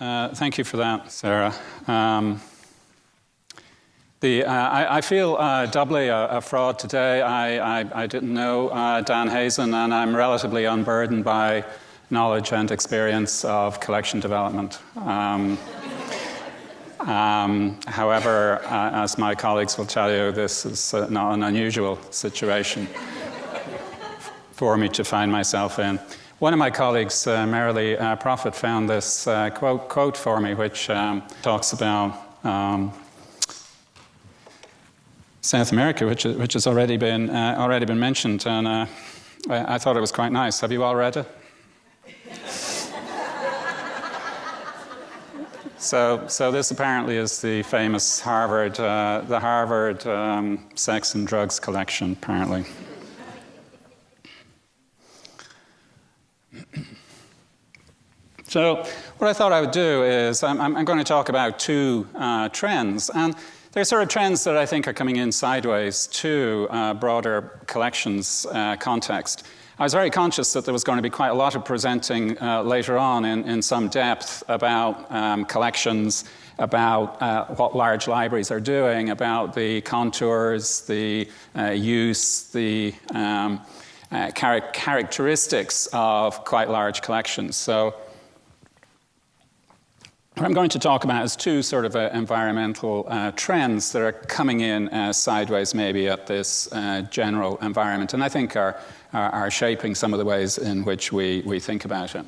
Thank you for that, Sarah. I feel doubly a fraud today. I didn't know Dan Hazen, and I'm relatively unburdened by knowledge and experience of collection development. However, as my colleagues will tell you, this is not an unusual situation for me to find myself in. One of my colleagues, Merrily Prophet, found this quote for me, which talks about South America, which has already been mentioned, and I thought it was quite nice. Have you all read it? So this apparently is the famous Harvard sex and drugs collection, apparently. So what I thought I would do is I'm going to talk about two trends, and they're sort of trends that I think are coming in sideways to broader collections context. I was very conscious that there was going to be quite a lot of presenting later on in some depth about collections, about what large libraries are doing, about the contours, the use, the characteristics of quite large collections. So what I'm going to talk about is two sort of environmental trends that are coming in sideways maybe at this general environment, and I think are shaping some of the ways in which we think about it.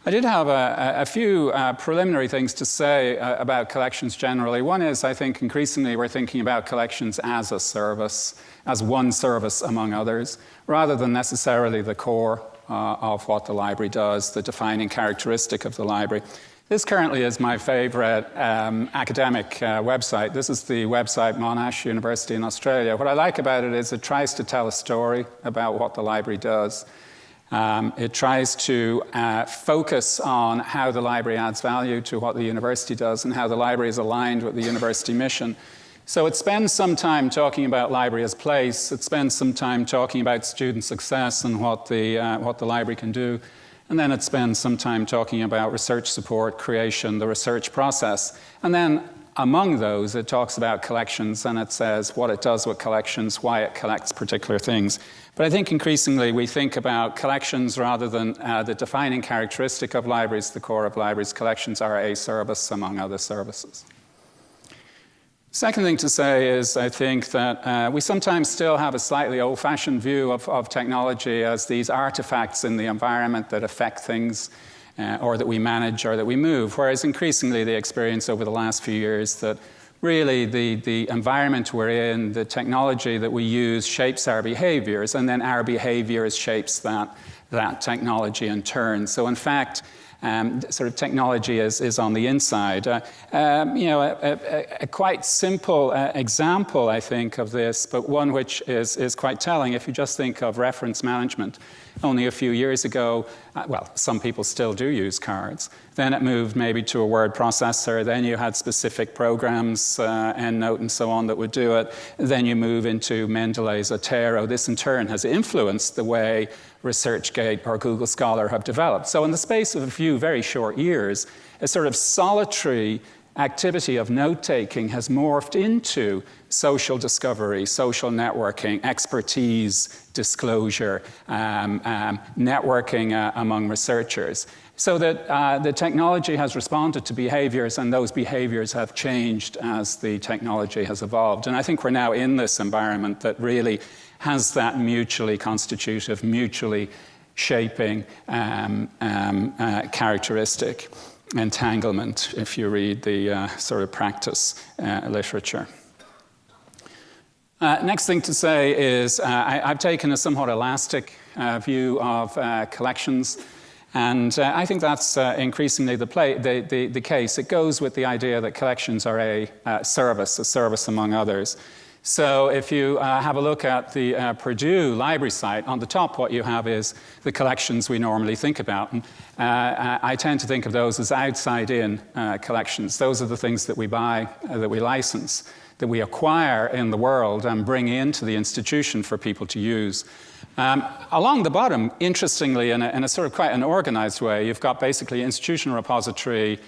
I did have a few preliminary things to say about collections generally. One is, I think increasingly we're thinking about collections as a service, as one service among others, rather than necessarily the core of what the library does, the defining characteristic of the library. This currently is my favorite academic website. This is the website Monash University in Australia. What I like about it is it tries to tell a story about what the library does. It tries to focus on how the library adds value to what the university does and how the library is aligned with the university mission. So it spends some time talking about library as place. It spends some time talking about student success and what the library can do. And then it spends some time talking about research support, creation, the research process. And then among those, it talks about collections, and it says what it does with collections, why it collects particular things. But I think increasingly we think about collections rather than the defining characteristic of libraries, the core of libraries. Collections are a service among other services. Second thing to say is I think that we sometimes still have a slightly old-fashioned view of technology as these artifacts in the environment that affect things or that we manage or that we move, whereas increasingly the experience over the last few years that really the environment we're in, the technology that we use shapes our behaviors, and then our behaviors shapes that technology in turn. So in fact, sort of technology is on the inside. A quite simple example, I think, of this, but one which is quite telling. If you just think of reference management, only a few years ago, well, some people still do use cards. Then it moved maybe to a word processor. Then you had specific programs, EndNote and so on, that would do it. Then you move into Mendeley's Otero. This in turn has influenced the way ResearchGate or Google Scholar have developed. So in the space of a few very short years, a sort of solitary activity of note-taking has morphed into social discovery, social networking, expertise, disclosure, networking among researchers. So that the technology has responded to behaviors, and those behaviors have changed as the technology has evolved. And I think we're now in this environment that really has that mutually constitutive, mutually shaping characteristic, entanglement, if you read the sort of practice literature. Next thing to say is I've taken a somewhat elastic view of collections, and I think that's increasingly the case. It goes with the idea that collections are a service among others. So if you have a look at the Purdue library site, on the top what you have is the collections we normally think about. And, I tend to think of those as outside-in collections. Those are the things that we buy, that we license, that we acquire in the world and bring into the institution for people to use. Along the bottom, interestingly, in a sort of quite an organized way, you've got basically institutional repository,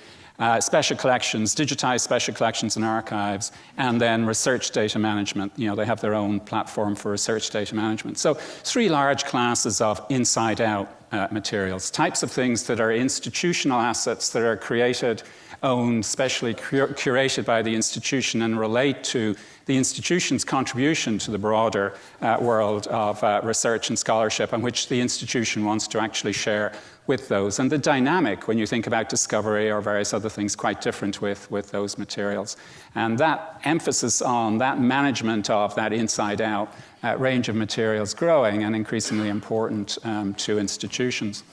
special collections, digitized special collections and archives, and then research data management. You know, they have their own platform for research data management. So 3 large classes of inside-out materials, types of things that are institutional assets that are created, owned, specially curated by the institution and relate to the institution's contribution to the broader world of research and scholarship, and which the institution wants to actually share with those. And the dynamic, when you think about discovery or various other things, quite different with those materials. And that emphasis on that management of that inside-out range of materials growing and increasingly important to institutions.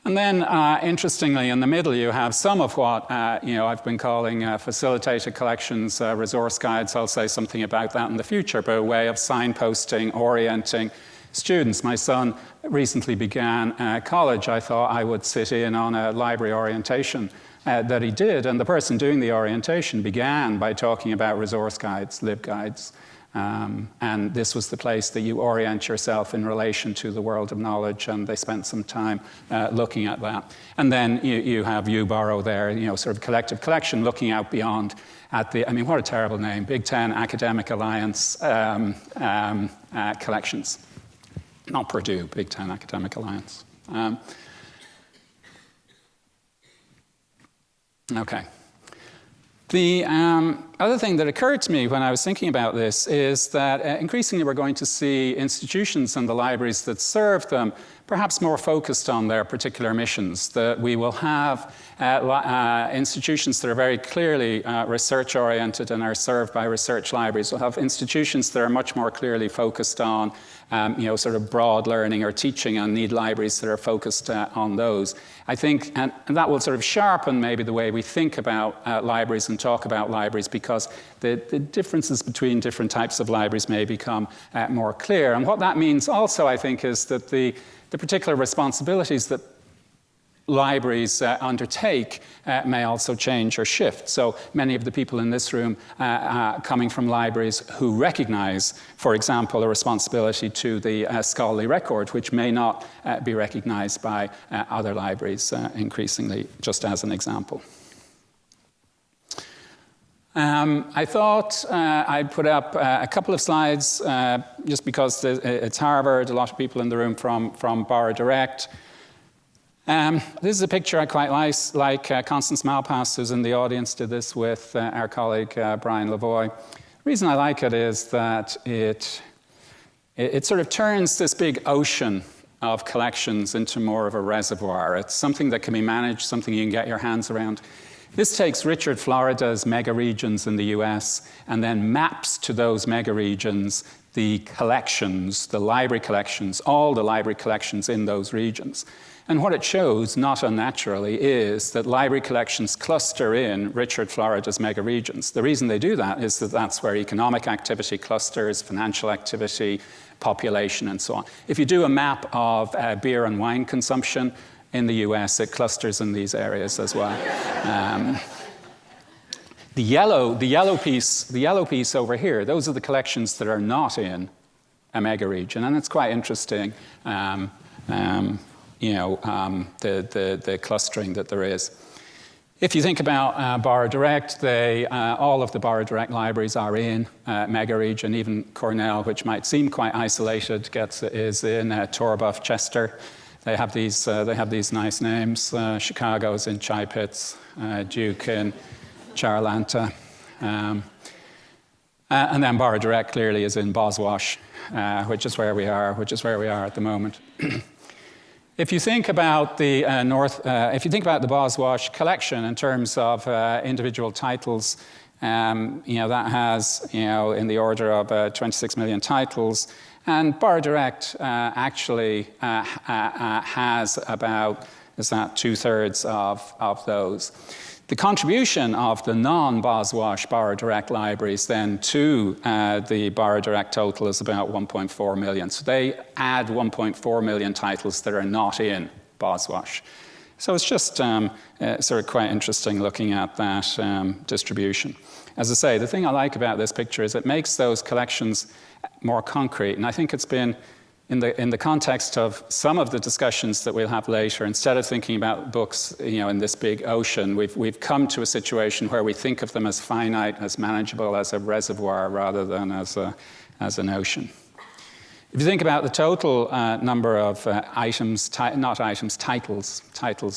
And then, interestingly, in the middle, you have some of what I've been calling facilitated collections, resource guides. I'll say something about that in the future, but a way of signposting, orienting students. My son recently began college. I thought I would sit in on a library orientation that he did, and the person doing the orientation began by talking about resource guides, LibGuides. And this was the place that you orient yourself in relation to the world of knowledge, and they spent some time looking at that. And then you have UBorrow there, sort of collective collection, looking out beyond at the, I mean, what a terrible name, Big Ten Academic Alliance collections. Not Purdue, Big Ten Academic Alliance. Okay. The other thing that occurred to me when I was thinking about this is that increasingly we're going to see institutions and the libraries that serve them perhaps more focused on their particular missions, that we will have institutions that are very clearly research-oriented and are served by research libraries. We'll have institutions that are much more clearly focused on sort of broad learning or teaching, and need libraries that are focused on those. I think, and that will sort of sharpen maybe the way we think about libraries and talk about libraries, because the differences between different types of libraries may become more clear. And what that means also, I think, is that the particular responsibilities that libraries undertake may also change or shift. So many of the people in this room coming from libraries who recognize, for example, a responsibility to the scholarly record, which may not be recognized by other libraries increasingly, just as an example. I thought I'd put up a couple of slides just because it's Harvard, a lot of people in the room from Borrow Direct. This is a picture I quite like. Constance Malpass, who's in the audience, did this with our colleague Brian Lavoie. The reason I like it is that it sort of turns this big ocean of collections into more of a reservoir. It's something that can be managed, something you can get your hands around. This takes Richard Florida's mega regions in the US and then maps to those mega regions the collections, the library collections, all the library collections in those regions. And what it shows, not unnaturally, is that library collections cluster in Richard Florida's mega regions. The reason they do that is that that's where economic activity clusters, financial activity, population, and so on. If you do a map of beer and wine consumption in the US, it clusters in these areas as well. The yellow piece over here, those are the collections that are not in a mega region, and it's quite interesting. The clustering that there is. If you think about Borrow Direct, all of the Borrow Direct libraries are in mega region. Even Cornell, which might seem quite isolated, is in Torbuff, Chester. They have these nice names. Chicago's in Chai Pits, Duke in Charlanta, and then Borrow Direct clearly is in Boswash, which is where we are at the moment. If you think about the the Boswash collection in terms of individual titles, that has in the order of 26 million titles, and Borrow Direct actually has about 2/3 of those. The contribution of the non-Boswash Borrow Direct libraries then to the Borrow Direct total is about 1.4 million. So they add 1.4 million titles that are not in Boswash. So it's just sort of quite interesting looking at that distribution. As I say, the thing I like about this picture is it makes those collections more concrete. And I think it's been in the context of some of the discussions that we'll have later, instead of thinking about books, in this big ocean, we've come to a situation where we think of them as finite, as manageable, as a reservoir rather than as an ocean. If you think about the total number of titles,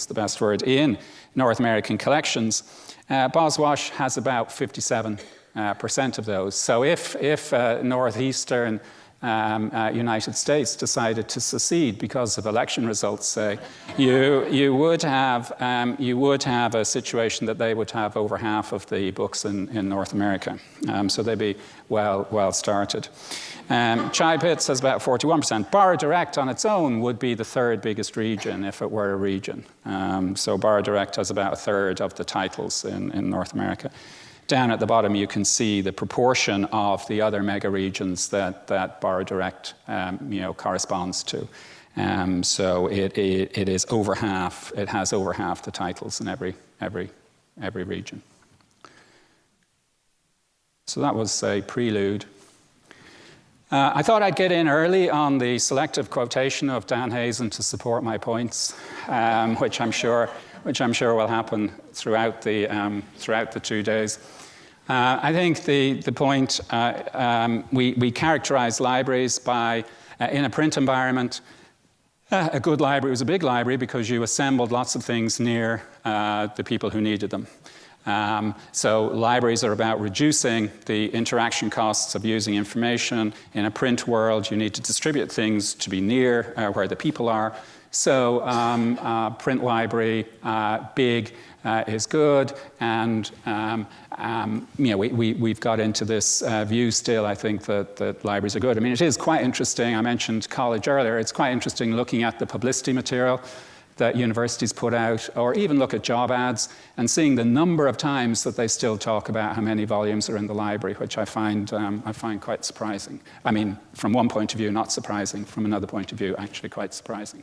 the best word, in North American collections, Boswash has about 57% of those. So if northeastern United States decided to secede because of election results, say, you would have a situation that they would have over half of the books in North America. So they'd be well started. Chai Pits has about 41%. Bar Direct on its own would be the third biggest region if it were a region. So Bar Direct has about a third of the titles in North America. Down at the bottom, you can see the proportion of the other mega regions that Bar Direct corresponds to. So it is over half. It has over half the titles in every region. So that was a prelude. I thought I'd get in early on the selective quotation of Dan Hazen to support my points, which I'm sure will happen throughout the 2 days. I think the point, we characterize libraries by, in a print environment, a good library was a big library because you assembled lots of things near the people who needed them. So libraries are about reducing the interaction costs of using information. In a print world, you need to distribute things to be near where the people are. So print library, big, is good, and we've got into this view still, I think, that libraries are good. I mean, it is quite interesting. I mentioned college earlier. It's quite interesting looking at the publicity material that universities put out, or even look at job ads and seeing the number of times that they still talk about how many volumes are in the library, which I find quite surprising. I mean, from one point of view, not surprising. From another point of view, actually quite surprising.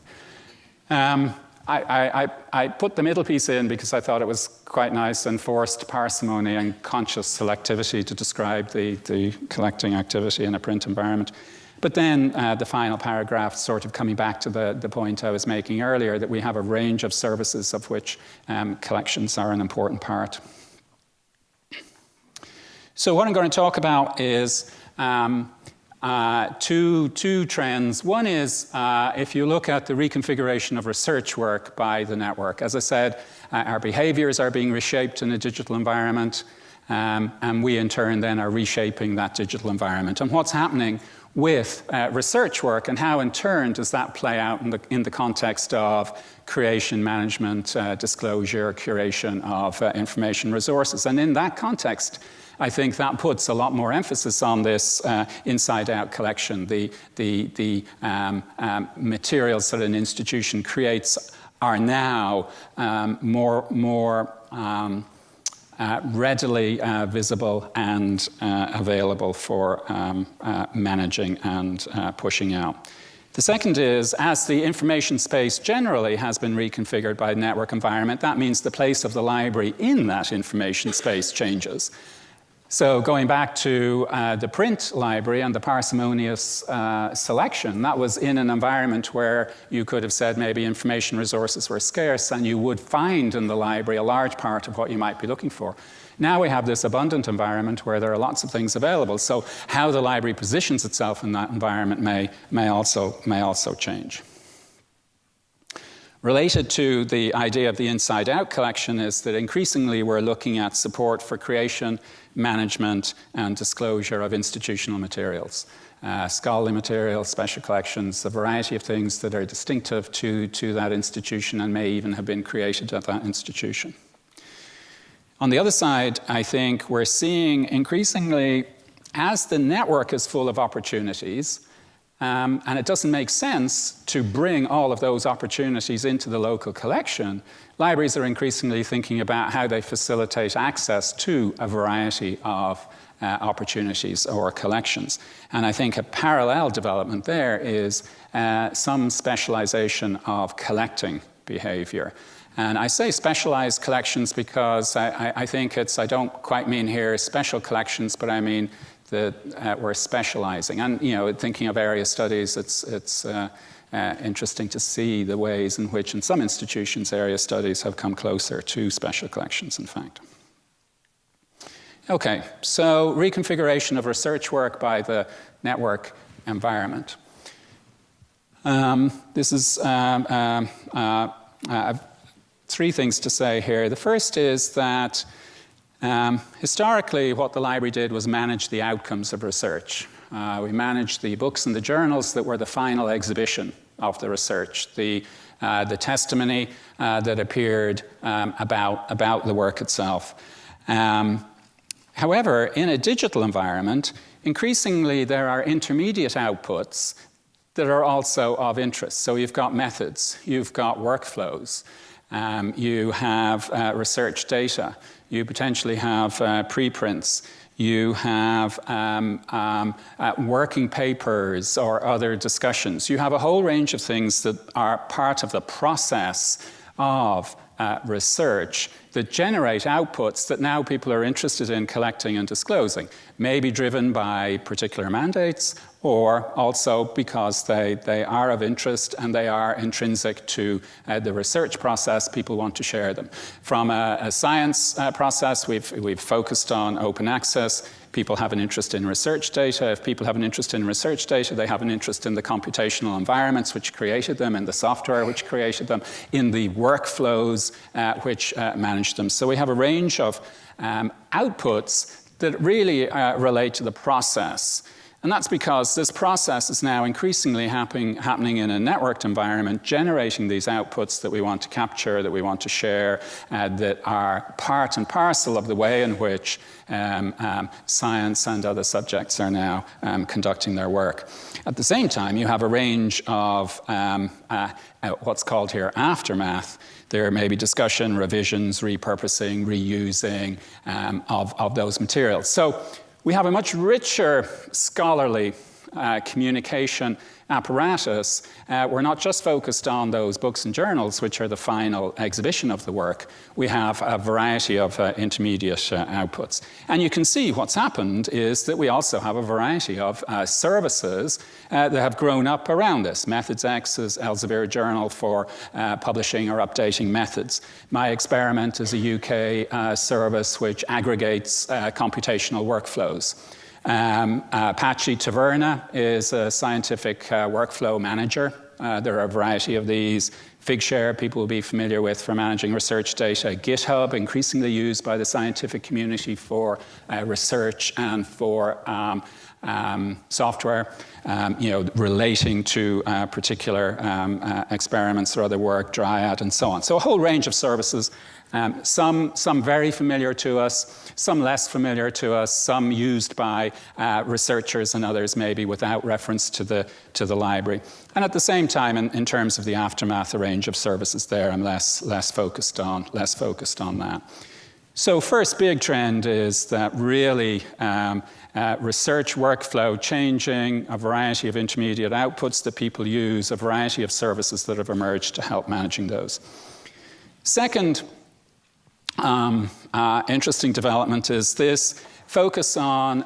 I put the middle piece in because I thought it was quite nice, and forced parsimony and conscious selectivity to describe the collecting activity in a print environment. But then the final paragraph sort of coming back to the point I was making earlier, that we have a range of services of which collections are an important part. So what I'm going to talk about is two trends. One is if you look at the reconfiguration of research work by the network. As I said, our behaviors are being reshaped in a digital environment, and we in turn then are reshaping that digital environment. And what's happening with research work, and how in turn does that play out in the context of creation, management, disclosure, curation of information resources. And in that context, I think that puts a lot more emphasis on this inside-out collection. The materials that an institution creates are now more readily visible and available for managing and pushing out. The second is, as the information space generally has been reconfigured by the network environment, that means the place of the library in that information space changes. So going back to the print library and the parsimonious selection, that was in an environment where you could have said maybe information resources were scarce and you would find in the library a large part of what you might be looking for. Now we have this abundant environment where there are lots of things available. So how the library positions itself in that environment may also change. Related to the idea of the inside-out collection is that increasingly we're looking at support for creation, management, and disclosure of institutional materials. Scholarly materials, special collections, a variety of things that are distinctive to that institution and may even have been created at that institution. On the other side, I think we're seeing increasingly, as the network is full of opportunities, and it doesn't make sense to bring all of those opportunities into the local collection, libraries are increasingly thinking about how they facilitate access to a variety of opportunities or collections. And I think a parallel development there is some specialization of collecting behavior. And I say specialized collections because I think I don't quite mean here special collections, but I mean that we're specializing. And, thinking of area studies, it's interesting to see the ways in which in some institutions area studies have come closer to special collections, in fact. Okay, so reconfiguration of research work by the network environment. This is three things to say here. The first is that historically what the library did was manage the outcomes of research. We managed the books and the journals that were the final exhibition of the research, the testimony that appeared about the work itself. However, in a digital environment, increasingly there are intermediate outputs that are also of interest. So you've got methods, you've got workflows, you have research data, you potentially have preprints, you have working papers or other discussions. You have a whole range of things that are part of the process of research that generate outputs that now people are interested in collecting and disclosing, maybe driven by particular mandates or also because they are of interest and they are intrinsic to the research process. People want to share them. From a science process, we've focused on open access. People have an interest in research data. If people have an interest in research data, they have an interest in the computational environments which created them, in the software which created them, in the workflows which manage them. So we have a range of outputs that really relate to the process. And that's because this process is now increasingly happening in a networked environment, generating these outputs that we want to capture, that we want to share, that are part and parcel of the way in which science and other subjects are now conducting their work. At the same time, you have a range of what's called here aftermath. There may be discussion, revisions, repurposing, reusing of those materials. So we have a much richer scholarly communication apparatus. We're not just focused on those books and journals, which are the final exhibition of the work. We have a variety of intermediate outputs. And you can see what's happened is that we also have a variety of services that have grown up around this. MethodsX is Elsevier Journal for publishing or updating methods. My Experiment is a UK service which aggregates computational workflows. Apache Taverna is a scientific workflow manager. There are a variety of these. Figshare, people will be familiar with for managing research data. GitHub, increasingly used by the scientific community for research and for software, relating to particular experiments or other work, Dryad, and so on. So a whole range of services. Some very familiar to us, some less familiar to us, some used by researchers and others maybe without reference to the library. And at the same time, in terms of the aftermath, a range of services there, I'm less focused on that. So first big trend is that really research workflow changing, a variety of intermediate outputs that people use, a variety of services that have emerged to help managing those. Second, interesting development is this focus on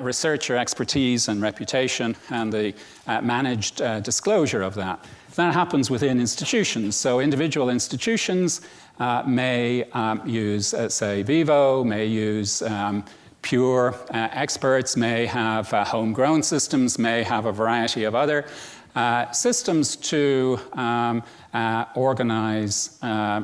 researcher expertise and reputation and the managed disclosure of that. That happens within institutions. So individual institutions may use, say, Vivo, may use pure experts, may have homegrown systems, may have a variety of other systems to organize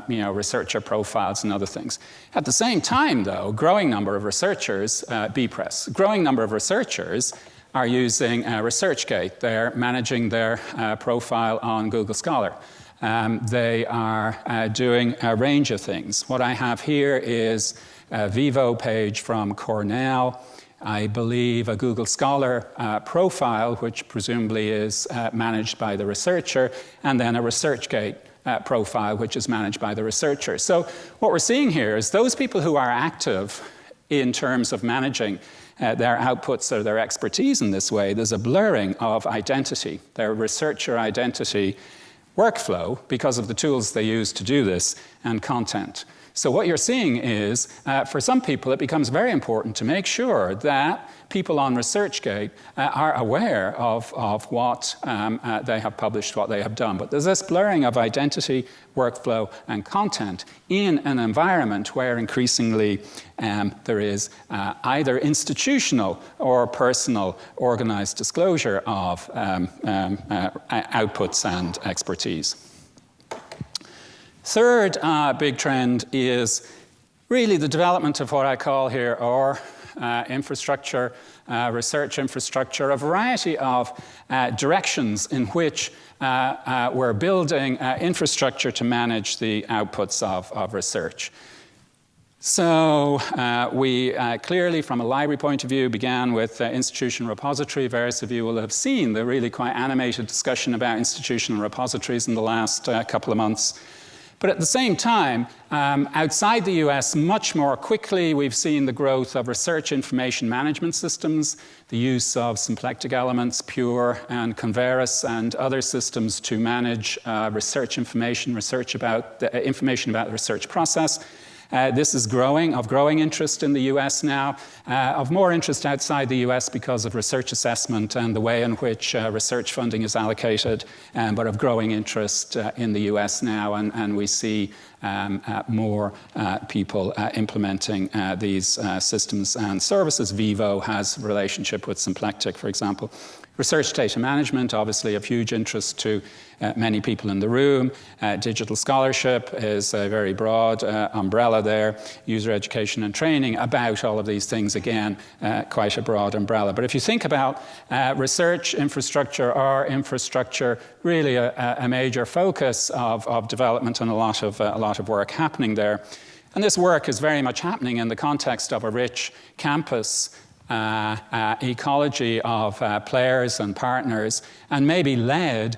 researcher profiles and other things. At the same time, though, growing number of researchers, BPress, growing number of researchers are using ResearchGate. They're managing their profile on Google Scholar. They are doing a range of things. What I have here is a Vivo page from Cornell, I believe a Google Scholar profile, which presumably is managed by the researcher, and then a ResearchGate profile, which is managed by the researcher. So what we're seeing here is those people who are active in terms of managing their outputs or their expertise in this way, there's a blurring of identity, their researcher identity workflow, because of the tools they use to do this, and content. So what you're seeing is, for some people, it becomes very important to make sure that people on ResearchGate are aware of what they have published, what they have done. But there's this blurring of identity, workflow, and content in an environment where increasingly there is either institutional or personal organized disclosure of outputs and expertise. Third big trend is really the development of what I call here infrastructure, research infrastructure, a variety of directions in which we're building infrastructure to manage the outputs of research. So we clearly, from a library point of view, began with institution repository. Various of you will have seen the really quite animated discussion about institutional repositories in the last couple of months. But at the same time, outside the US, much more quickly, we've seen the growth of research information management systems, the use of symplectic elements, Pure and Converus, and other systems to manage research information, about the research process. This is of growing interest in the US now, of more interest outside the US because of research assessment and the way in which research funding is allocated, but of growing interest in the US now, and we see more people implementing these systems and services. Vivo has a relationship with Symplectic, for example. Research data management, obviously of huge interest to many people in the room. Digital scholarship is a very broad umbrella there. User education and training about all of these things, again, quite a broad umbrella. But if you think about research infrastructure or infrastructure, really a major focus of development and a lot of work happening there. And this work is very much happening in the context of a rich campus ecology of players and partners, and maybe led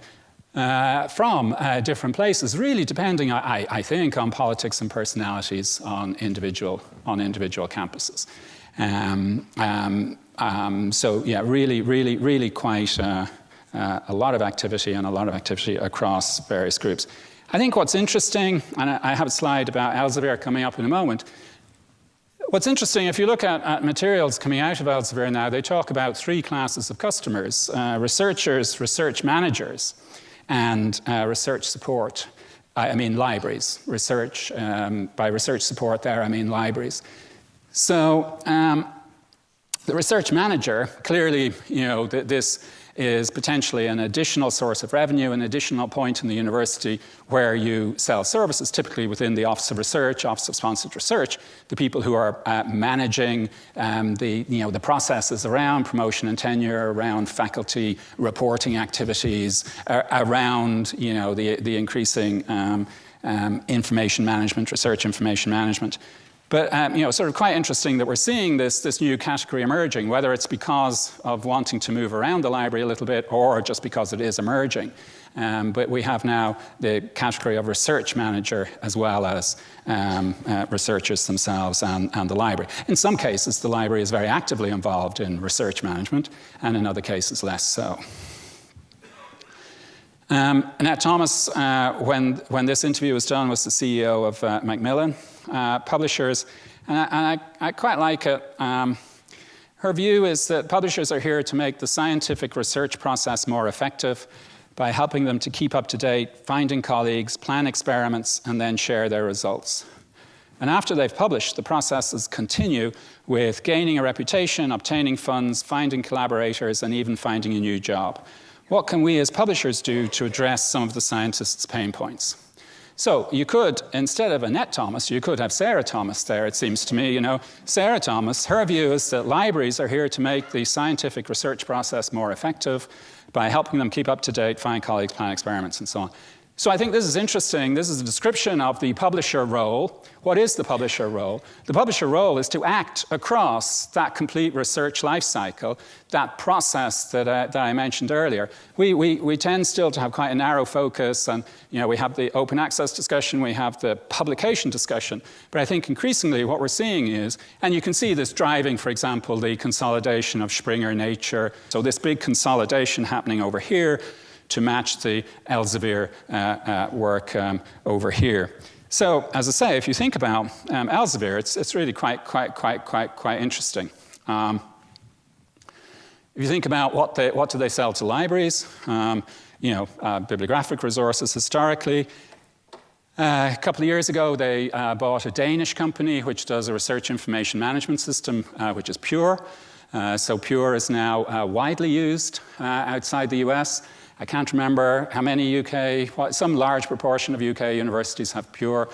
from different places, really depending, I think, on politics and personalities on individual campuses. So yeah, really quite a lot of activity, and a lot of activity across various groups. I think what's interesting, and I have a slide about Elsevier coming up in a moment. What's interesting, if you look at materials coming out of Elsevier now, they talk about three classes of customers: researchers, research managers, and research support. I mean libraries. By research support there, I mean libraries. So the research manager, clearly, this is potentially an additional source of revenue, an additional point in the university where you sell services, typically within the Office of Research, Office of Sponsored Research, the people who are managing the processes around promotion and tenure, around faculty reporting activities, around the increasing information management, research information management. But sort of quite interesting that we're seeing this new category emerging, whether it's because of wanting to move around the library a little bit or just because it is emerging. But we have now the category of research manager as well as researchers themselves and the library. In some cases, the library is very actively involved in research management, and in other cases, less so. Annette Thomas, when this interview was done, was the CEO of Macmillan Publishers, and I quite like it. Her view is that publishers are here to make the scientific research process more effective by helping them to keep up to date, finding colleagues, plan experiments, and then share their results. And after they've published, the processes continue with gaining a reputation, obtaining funds, finding collaborators, and even finding a new job. What can we as publishers do to address some of the scientists' pain points? So you could, instead of Annette Thomas, you could have Sarah Thomas there, it seems to me. Sarah Thomas, her view is that libraries are here to make the scientific research process more effective by helping them keep up to date, find colleagues, plan experiments, and so on. So I think this is interesting. This is a description of the publisher role. What is the publisher role? The publisher role is to act across that complete research life cycle, that process that I mentioned earlier. We tend still to have quite a narrow focus, and we have the open access discussion, we have the publication discussion, but I think increasingly what we're seeing is, and you can see this driving, for example, the consolidation of Springer Nature. So this big consolidation happening over here to match the Elsevier work over here. So, as I say, if you think about Elsevier, it's really quite interesting. If you think about what do they sell to libraries, bibliographic resources historically. A couple of years ago, they bought a Danish company which does a research information management system, which is Pure. So Pure is now widely used outside the US. I can't remember how many some large proportion of UK universities have Pure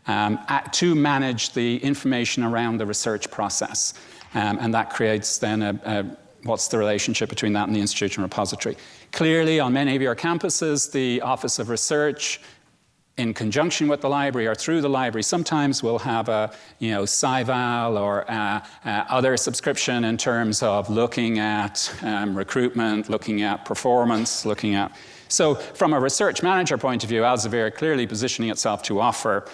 to manage the information around the research process. And that creates then what's the relationship between that and the institution repository. Clearly, on many of your campuses, the Office of Research, in conjunction with the library or through the library, sometimes will have a SciVal or other subscription in terms of looking at recruitment, looking at performance, looking at... So from a research manager point of view, Elsevier clearly positioning itself to offer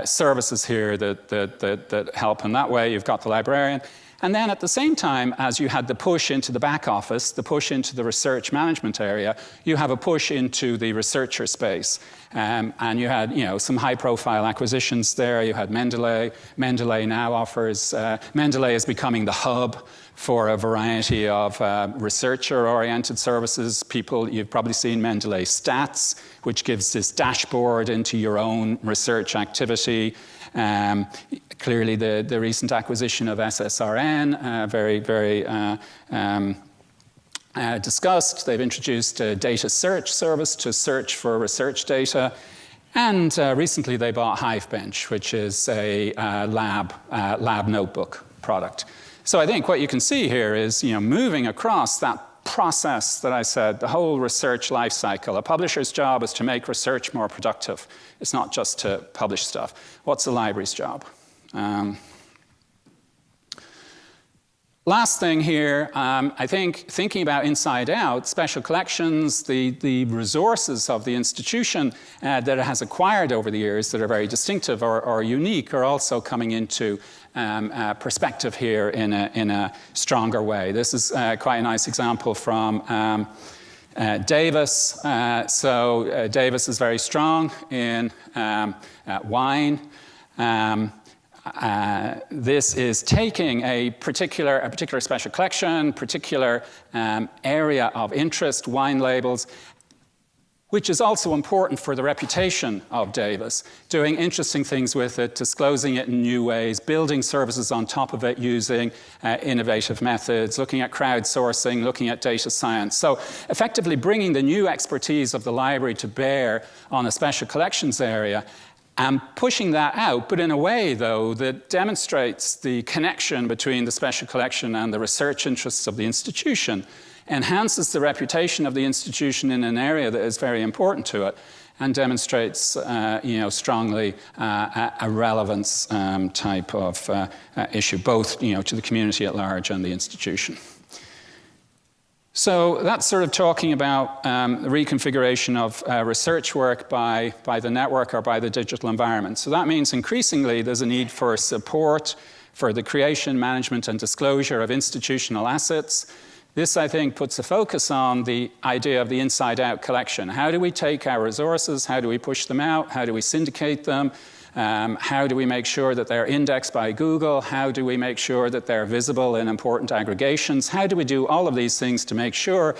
services here that help in that way. You've got the librarian. And then at the same time, as you had the push into the back office, the push into the research management area, you have a push into the researcher space. And you had, some high-profile acquisitions there. You had Mendeley. Mendeley now offers... Mendeley is becoming the hub for a variety of researcher-oriented services. You've probably seen Mendeley Stats, which gives this dashboard into your own research activity. Clearly, the recent acquisition of SSRN, very discussed. They've introduced a data search service to search for research data. And recently, they bought HiveBench, which is a lab notebook product. So I think what you can see here is, moving across that process that I said, the whole research life cycle. A publisher's job is to make research more productive. It's not just to publish stuff. What's the library's job? Last thing here, I think thinking about inside out, special collections, the resources of the institution that it has acquired over the years that are very distinctive or unique are also coming into perspective here in a stronger way. This is quite a nice example from Davis. Davis is very strong in wine. This is taking a particular special collection, particular area of interest, wine labels, which is also important for the reputation of Davis, doing interesting things with it, disclosing it in new ways, building services on top of it using innovative methods, looking at crowdsourcing, looking at data science. So effectively bringing the new expertise of the library to bear on a special collections area and pushing that out, but in a way, though, that demonstrates the connection between the special collection and the research interests of the institution, enhances the reputation of the institution in an area that is very important to it, and demonstrates, strongly a relevance type of issue, both, to the community at large and the institution. So that's sort of talking about the reconfiguration of research work by the network or by the digital environment. So that means increasingly there's a need for support for the creation, management, and disclosure of institutional assets. This, I think, puts a focus on the idea of the inside-out collection. How do we take our resources? How do we push them out? How do we syndicate them? How do we make sure that they're indexed by Google? How do we make sure that they're visible in important aggregations? How do we do all of these things to make sure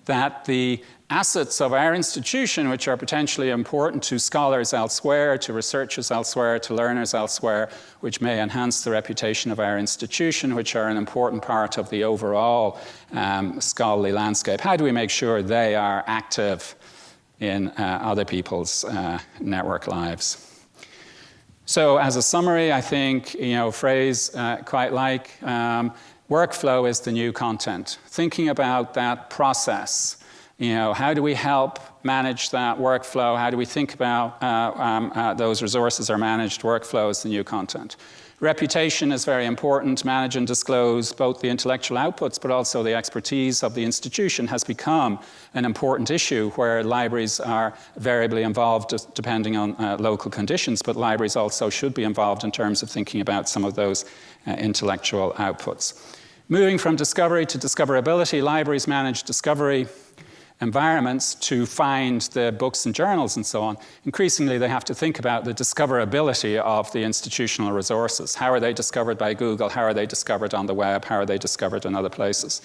that the assets of our institution, which are potentially important to scholars elsewhere, to researchers elsewhere, to learners elsewhere, which may enhance the reputation of our institution, which are an important part of the overall scholarly landscape, how do we make sure they are active in other people's network lives? So as a summary, I think, a phrase quite like, workflow is the new content. Thinking about that process, how do we help manage that workflow? How do we think about those resources are managed? Workflow is the new content. Reputation is very important. Manage and disclose both the intellectual outputs, but also the expertise of the institution has become an important issue where libraries are variably involved depending on local conditions, but libraries also should be involved in terms of thinking about some of those intellectual outputs. Moving from discovery to discoverability, libraries manage discovery. environments to find the books and journals and so on, increasingly they have to think about the discoverability of the institutional resources. How are they discovered by Google? How are they discovered on the web? How are they discovered in other places?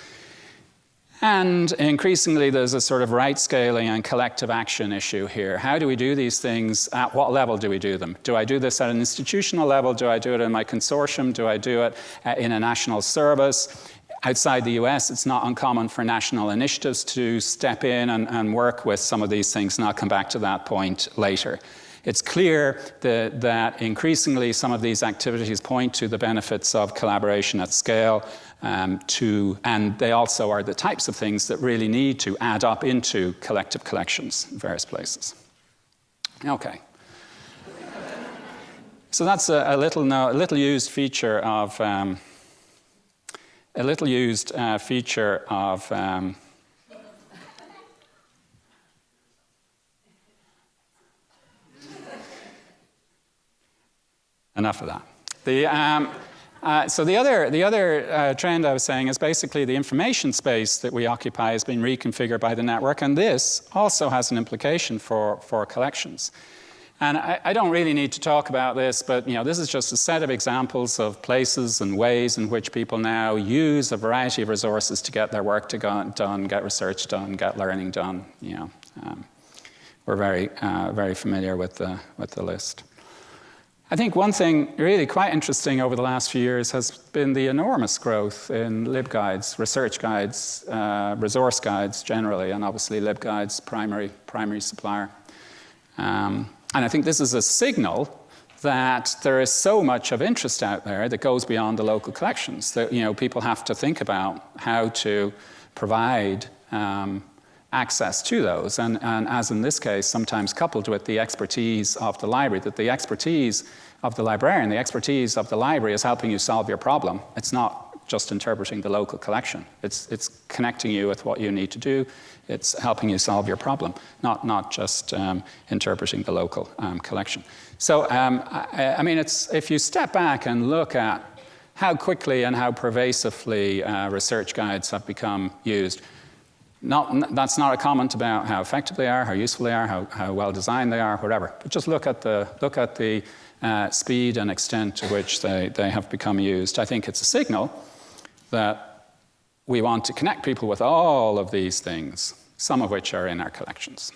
And increasingly, there's a sort of right scaling and collective action issue here. How do we do these things? At what level do we do them? Do I do this at an institutional level? Do I do it in my consortium? Do I do it in a national service? Outside the US, it's not uncommon for national initiatives to step in and work with some of these things, and I'll come back to that point later. It's clear that increasingly some of these activities point to the benefits of collaboration at scale, and they also are the types of things that really need to add up into collective collections in various places. Okay. So that's a little used feature of enough of that. So the other trend I was saying is basically the information space that we occupy has been reconfigured by the network, and this also has an implication for collections. And I don't really need to talk about this, but this is just a set of examples of places and ways in which people now use a variety of resources to get their work done, get research done, get learning done. We're very familiar with the list. I think one thing really quite interesting over the last few years has been the enormous growth in LibGuides, research guides, resource guides generally, and obviously LibGuides, primary supplier. And I think this is a signal that there is so much of interest out there that goes beyond the local collections, that people have to think about how to provide access to those, and as in this case, sometimes coupled with the expertise of the library, that the expertise of the librarian, the expertise of the library is helping you solve your problem. It's not just interpreting the local collection. It's connecting you with what you need to do. It's helping you solve your problem, not just interpreting the local collection. So, I mean, if you step back and look at how quickly and how pervasively research guides have become used, that's not a comment about how effective they are, how useful they are, how well designed they are, whatever. But just look at the speed and extent to which they have become used. I think it's a signal that we want to connect people with all of these things, some of which are in our collections.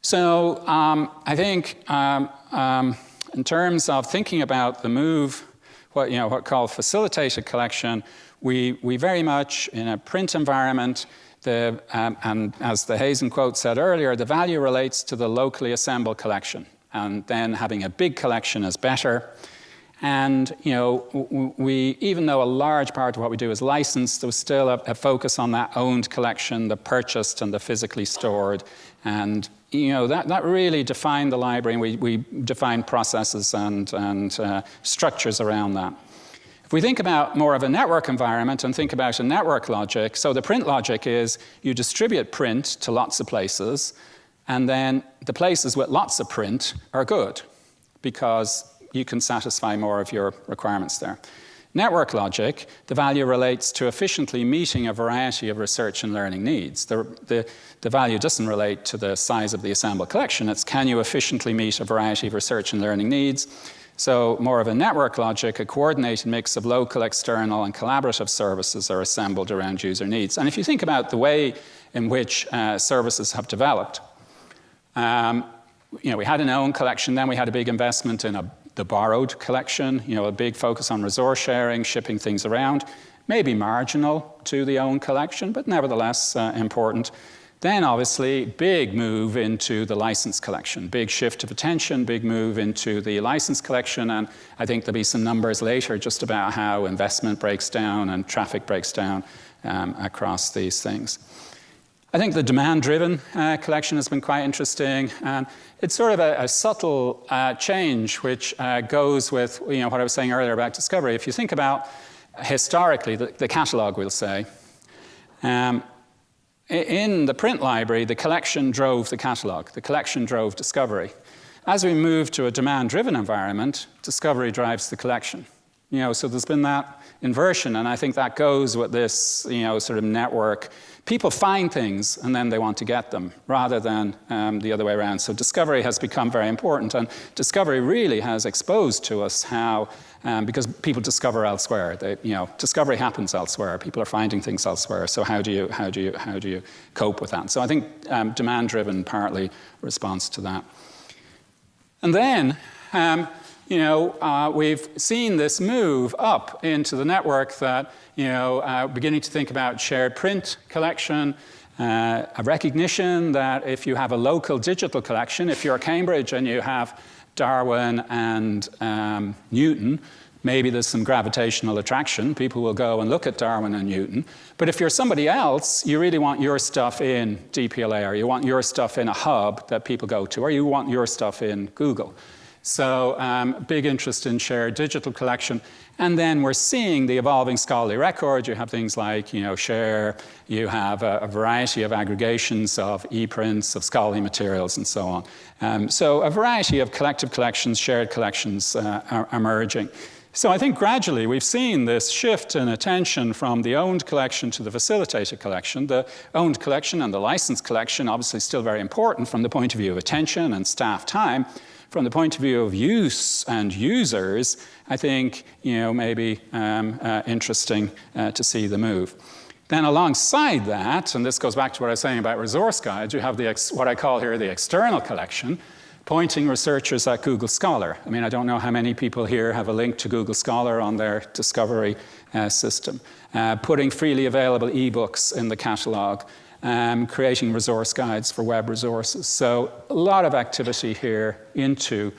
So I think in terms of thinking about the move, what called facilitated collection, we very much, in a print environment, and as the Hazen quote said earlier, the value relates to the locally assembled collection, and then having a big collection is better. And we, even though a large part of what we do is licensed, there was still a focus on that owned collection, the purchased and the physically stored, and that really defined the library, and we defined processes and structures around that. If we think about more of a network environment and think about a network logic, so the print logic is you distribute print to lots of places, and then the places with lots of print are good because you can satisfy more of your requirements there. Network logic, the value relates to efficiently meeting a variety of research and learning needs. The value doesn't relate to the size of the assembled collection, it's can you efficiently meet a variety of research and learning needs. So more of a network logic, a coordinated mix of local, external, and collaborative services are assembled around user needs. And if you think about the way in which services have developed, we had an own collection, then we had a big investment in the borrowed collection, a big focus on resource sharing, shipping things around, maybe marginal to the own collection, but nevertheless important. Then obviously, big move into the license collection, big shift of attention, big move into the license collection, and I think there'll be some numbers later just about how investment breaks down and traffic breaks down across these things. I think the demand-driven collection has been quite interesting, and it's sort of a subtle change which goes with what I was saying earlier about discovery. If you think about historically the catalogue, we'll say, in the print library, the collection drove the catalogue, the collection drove discovery. As we move to a demand-driven environment, discovery drives the collection. So there's been that inversion, and I think that goes with this, sort of network. People find things and then they want to get them rather than the other way around. So discovery has become very important, and discovery really has exposed to us how, because people discover elsewhere. Discovery happens elsewhere. People are finding things elsewhere. So how do you cope with that? So I think demand-driven partly responds to that. And then, we've seen this move up into the network that, beginning to think about shared print collection, a recognition that if you have a local digital collection, if you're Cambridge and you have Darwin and Newton, maybe there's some gravitational attraction. People will go and look at Darwin and Newton. But if you're somebody else, you really want your stuff in DPLA, or you want your stuff in a hub that people go to, or you want your stuff in Google. So big interest in shared digital collection. And then we're seeing the evolving scholarly record. You have things like, Share. You have a variety of aggregations of e-prints, of scholarly materials, and so on. So a variety of collective collections, shared collections are emerging. So I think gradually we've seen this shift in attention from the owned collection to the facilitated collection. The owned collection and the licensed collection obviously still very important from the point of view of attention and staff time. From the point of view of use and users, I think maybe interesting to see the move. Then alongside that, and this goes back to what I was saying about resource guides, you have what I call here the external collection, pointing researchers at Google Scholar. I mean, I don't know how many people here have a link to Google Scholar on their discovery system. Putting freely available ebooks in the catalog. Creating resource guides for web resources. So a lot of activity here into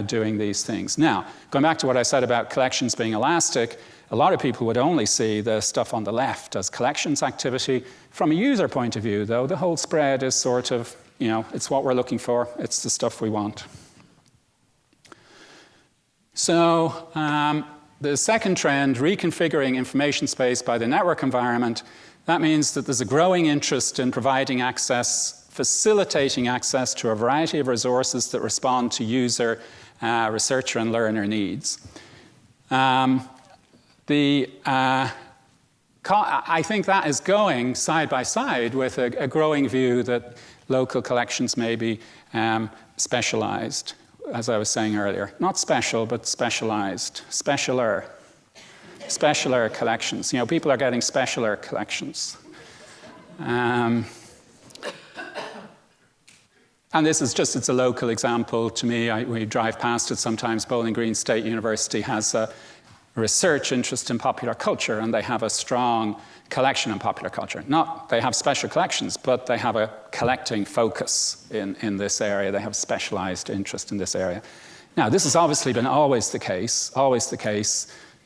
doing these things. Now, going back to what I said about collections being elastic, a lot of people would only see the stuff on the left as collections activity. From a user point of view, though, the whole spread is sort of, it's what we're looking for. It's the stuff we want. So the second trend, reconfiguring information space by the network environment. That means that there's a growing interest in providing access, facilitating access to a variety of resources that respond to user, researcher, and learner needs. I think that is going side by side with a growing view that local collections may be specialized, as I was saying earlier. Not special, but specialized, specialer collections. People are getting specialer collections. And this is just, it's a local example to me. We drive past it sometimes. Bowling Green State University has a research interest in popular culture, and they have a strong collection on popular culture. Not they have special collections, but they have a collecting focus in this area. They have specialized interest in this area. Now, this has obviously been always the case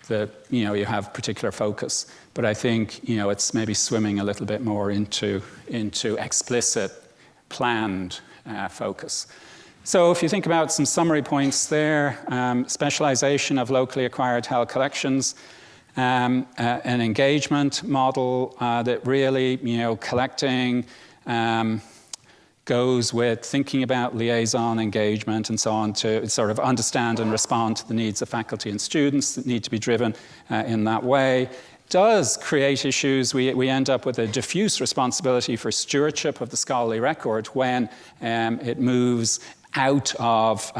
that you have particular focus, but I think it's maybe swimming a little bit more into explicit, planned focus. So if you think about some summary points there, specialization of locally acquired held collections, an engagement model that really collecting goes with thinking about liaison engagement and so on to sort of understand and respond to the needs of faculty and students that need to be driven in that way. Does create issues. We end up with a diffuse responsibility for stewardship of the scholarly record when it moves out of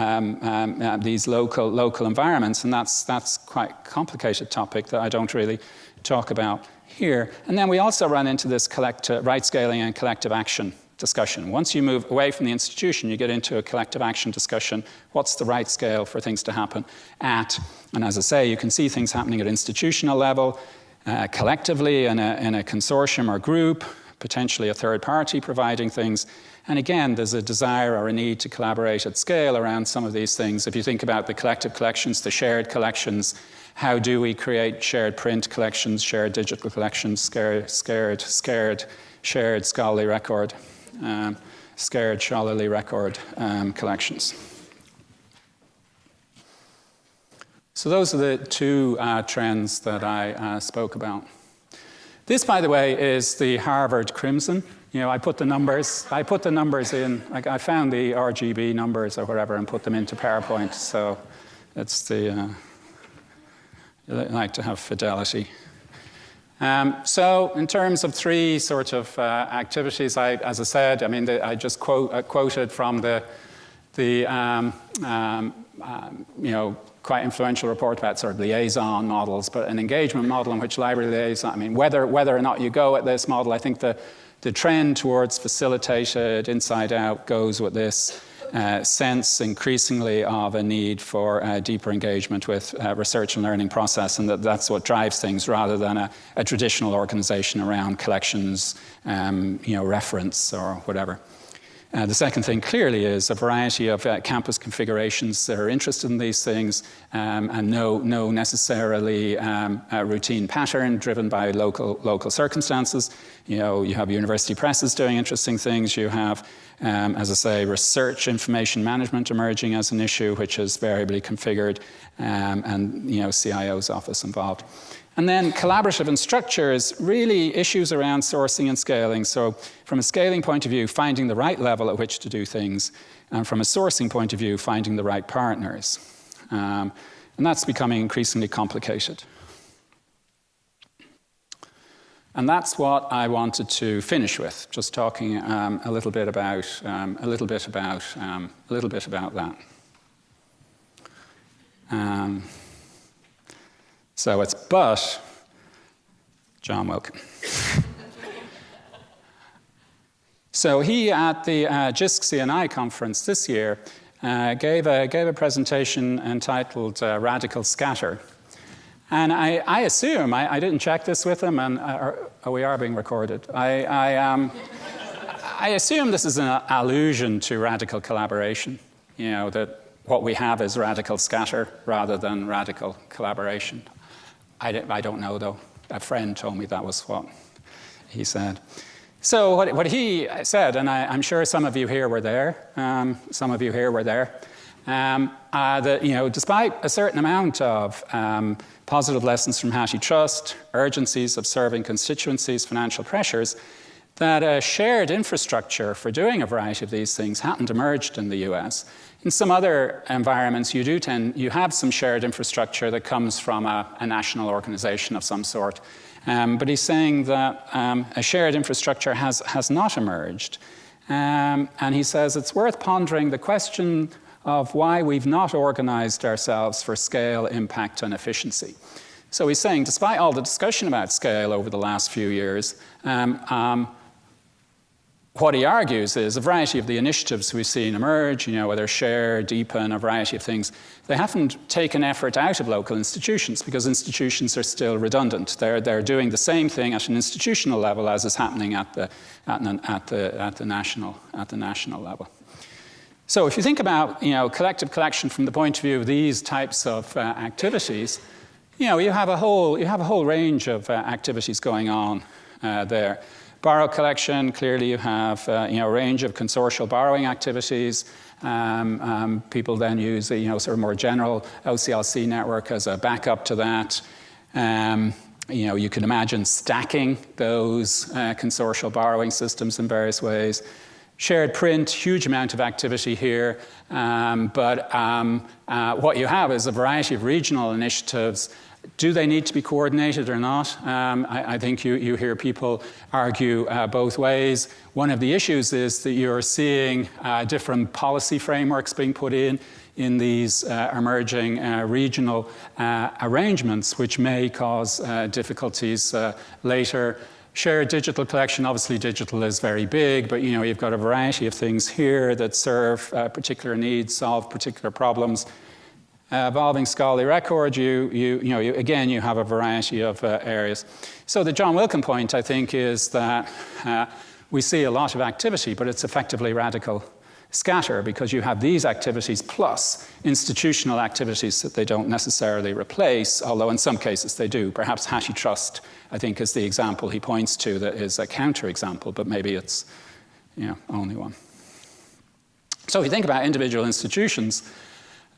these local environments, and that's quite a complicated topic that I don't really talk about here. And then we also run into this right scaling and collective action discussion. Once you move away from the institution, you get into a collective action discussion. What's the right scale for things to happen at? And as I say, you can see things happening at institutional level, collectively in a consortium or group, potentially a third party providing things. And again, there's a desire or a need to collaborate at scale around some of these things. If you think about the collective collections, the shared collections, how do we create shared print collections, shared digital collections, shared scholarly record, shared scholarly record collections. So those are the two trends that I spoke about. This, by the way, is the Harvard Crimson. I put the numbers in, like I found the RGB numbers or whatever and put them into PowerPoint. So it's the like to have fidelity. So in terms of three sort of activities, as I said, I mean, I just quoted from the quite influential report about sort of liaison models, but an engagement model in which library liaison, I mean, whether or not you go at this model, I think the trend towards facilitated inside out goes with this sense increasingly of a need for deeper engagement with research and learning process, and that's what drives things rather than a traditional organization around collections, reference or whatever. The second thing clearly is a variety of campus configurations that are interested in these things and no necessarily a routine pattern driven by local circumstances. You have university presses doing interesting things. You have, as I say, research information management emerging as an issue, which is variably configured, and CIO's office involved. And then collaborative and structure is really issues around sourcing and scaling. So from a scaling point of view, finding the right level at which to do things. And from a sourcing point of view, finding the right partners. And that's becoming increasingly complicated. And that's what I wanted to finish with, just talking a little bit about that. So it's but John Wilkin. So he, at the JISC CNI conference this year, gave a presentation entitled Radical Scatter. And I assume, I didn't check this with him, and we are being recorded. I assume this is an allusion to radical collaboration, that what we have is radical scatter rather than radical collaboration. I don't know, though. A friend told me that was what he said. So what he said, and I'm sure some of you here were there, that despite a certain amount of positive lessons from antitrust, urgencies of serving constituencies, financial pressures, that a shared infrastructure for doing a variety of these things hadn't emerged in the US. In some other environments, you have some shared infrastructure that comes from a national organization of some sort. But he's saying that a shared infrastructure has not emerged. And he says it's worth pondering the question of why we've not organized ourselves for scale, impact, and efficiency. So he's saying, despite all the discussion about scale over the last few years, what he argues is a variety of the initiatives we've seen emerge, whether share, deepen, a variety of things, they haven't taken effort out of local institutions because institutions are still redundant. They're doing the same thing at an institutional level as is happening at the national level. So if you think about collective collection from the point of view of these types of activities, you have a whole range of activities going on there. Borrow collection, clearly you have a range of consortial borrowing activities. People then use sort of more general OCLC network as a backup to that. You can imagine stacking those consortial borrowing systems in various ways. Shared print, huge amount of activity here. But what you have is a variety of regional initiatives. Do they need to be coordinated or not? I think you hear people argue both ways. One of the issues is that you're seeing different policy frameworks being put in these emerging regional arrangements, which may cause difficulties later. Shared digital collection, obviously digital is very big, but you've got a variety of things here that serve particular needs, solve particular problems. Evolving scholarly record, again, you have a variety of areas. So the John Wilkin point, I think, is that we see a lot of activity, but it's effectively radical scatter because you have these activities plus institutional activities that they don't necessarily replace, although in some cases they do. Perhaps antitrust, I think, is the example he points to that is a counterexample, but maybe it's only one. So if you think about individual institutions,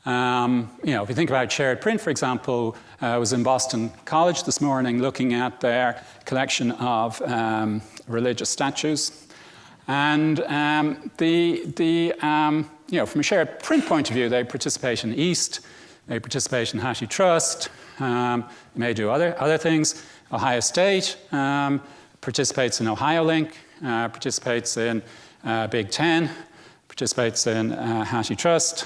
if you think about shared print, for example, I was in Boston College this morning looking at their collection of religious statues. And from a shared print point of view, they participate in East. may participate in HashiTrust, may do other things. Ohio State participates in OhioLink, participates in Big Ten, participates in HashiTrust.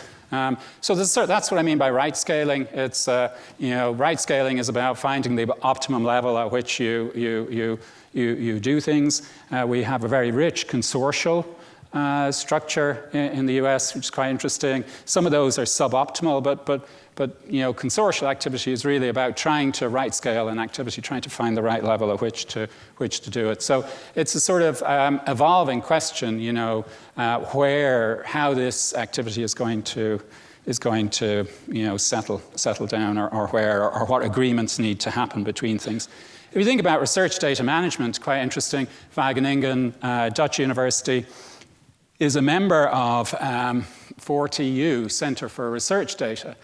So that's what I mean by right scaling. It's right scaling is about finding the optimum level at which you do things. We have a very rich consortial structure in the US, which is quite interesting. Some of those are suboptimal, but consortial activity is really about trying to right scale an activity, trying to find the right level at which to do it. So it's a sort of evolving question, how this activity is going to settle down, or what agreements need to happen between things. If you think about research data management, quite interesting. Wageningen, Dutch University, is a member of 4TU, Center for Research Data,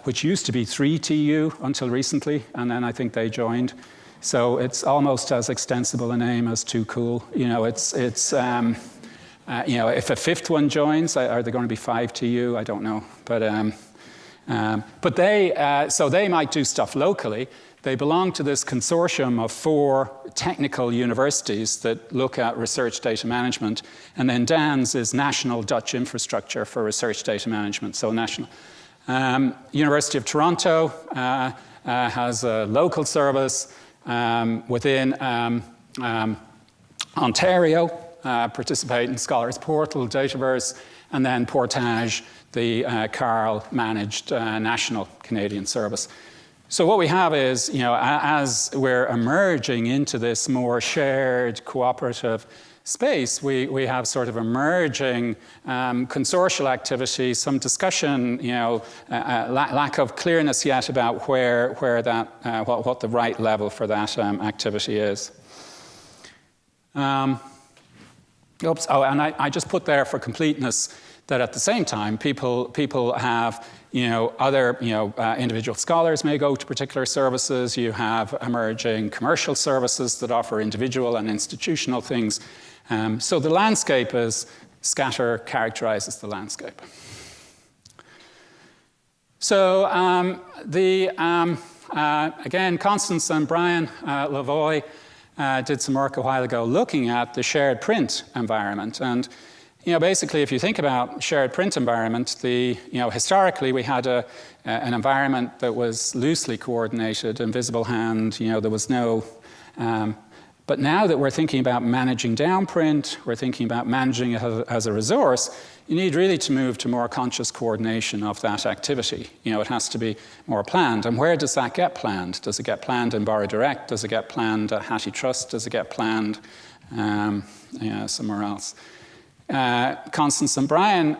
which used to be 3TU until recently, and then I think they joined. So it's almost as extensible a name as Too Cool. If a fifth one joins, are there going to be 5TU? I don't know, but they might do stuff locally. They belong to this consortium of 4 technical universities that look at research data management. And then DANS is National Dutch Infrastructure for Research Data Management, so national. University of Toronto has a local service within Ontario, participate in Scholars Portal, Dataverse, and then Portage, the Carl-managed national Canadian service. So what we have is, as we're emerging into this more shared cooperative space, we have sort of emerging consortial activity, some discussion, lack of clearness yet about where that, what the right level for that activity is. And I just put there for completeness that at the same time, people have, other, individual scholars may go to particular services. You have emerging commercial services that offer individual and institutional things. So the landscape is, scatter characterizes the landscape. So again, Constance and Brian Lavoie did some work a while ago looking at the shared print environment. And basically, if you think about shared print environment, historically we had an environment that was loosely coordinated, invisible hand. There was no. But now that we're thinking about managing down print, we're thinking about managing it as a resource. You need really to move to more conscious coordination of that activity. It has to be more planned. And where does that get planned? Does it get planned in BorrowDirect? Does it get planned at HashiTrust? Does it get planned somewhere else? Constance and Brian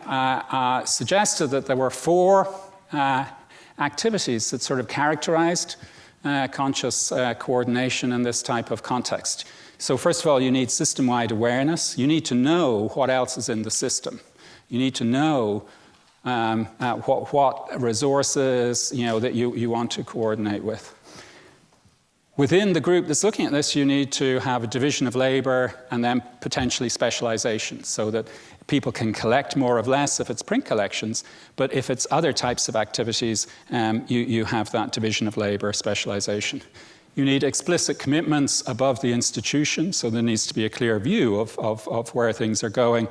suggested that there were 4 activities that sort of characterized conscious coordination in this type of context. So first of all, you need system-wide awareness. You need to know what else is in the system. You need to know what resources that you want to coordinate with. Within the group that's looking at this, you need to have a division of labor and then potentially specialization so that people can collect more of less if it's print collections, but if it's other types of activities, you have that division of labor specialization. You need explicit commitments above the institution, so there needs to be a clear view of where things are going,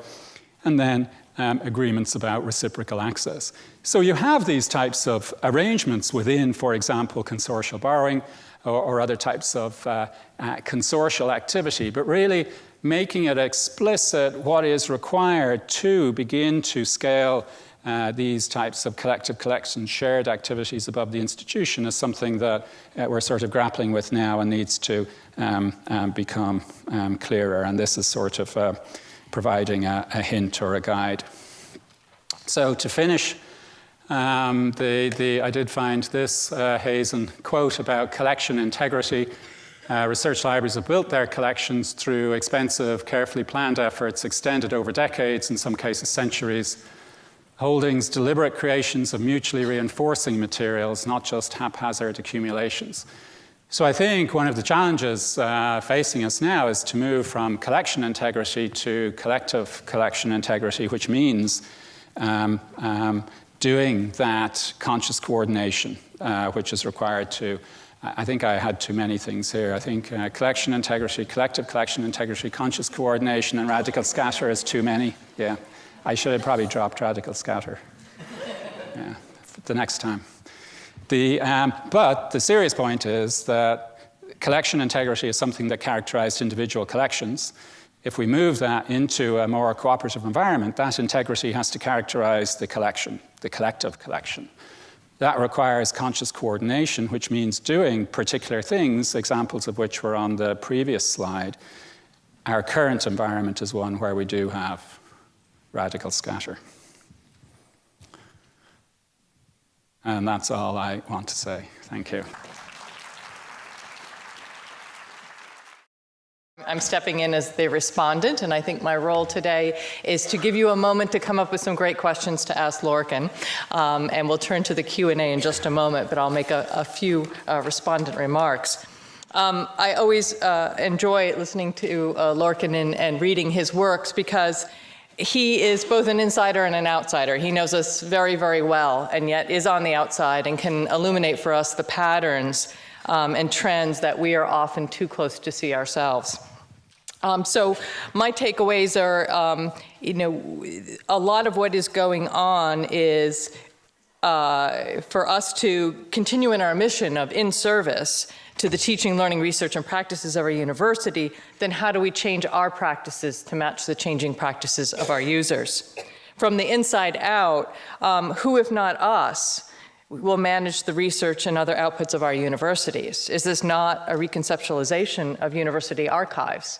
and then agreements about reciprocal access. So you have these types of arrangements within, for example, consortial borrowing, or other types of consortial activity, but really making it explicit what is required to begin to scale these types of collective collection shared activities above the institution is something that we're sort of grappling with now and needs to become clearer. And this is sort of providing a hint or a guide. So to finish, I did find this Hazen quote about collection integrity. Research libraries have built their collections through expensive, carefully planned efforts extended over decades, in some cases centuries. Holdings, deliberate creations of mutually reinforcing materials, not just haphazard accumulations. So I think one of the challenges facing us now is to move from collection integrity to collective collection integrity, which means doing that conscious coordination, which is required to, I think I had too many things here. I think collection integrity, collective collection integrity, conscious coordination, and radical scatter is too many. Yeah, I should have probably dropped radical scatter. Yeah, the next time. But the serious point is that collection integrity is something that characterized individual collections. If we move that into a more cooperative environment, that integrity has to characterize the collection, the collective collection. That requires conscious coordination, which means doing particular things, examples of which were on the previous slide. Our current environment is one where we do have radical scatter. And that's all I want to say. Thank you. I'm stepping in as the respondent, and I think my role today is to give you a moment to come up with some great questions to ask Lorcan. And we'll turn to the Q&A in just a moment, but I'll make a few respondent remarks. I always enjoy listening to Lorcan and reading his works because he is both an insider and an outsider. He knows us very, very well, and yet is on the outside and can illuminate for us the patterns and trends that we are often too close to see ourselves. So my takeaways are, a lot of what is going on is for us to continue in our mission of in service to the teaching, learning, research, and practices of our university, then how do we change our practices to match the changing practices of our users? From the inside out, who, if not us, will manage the research and other outputs of our universities? Is this not a reconceptualization of university archives?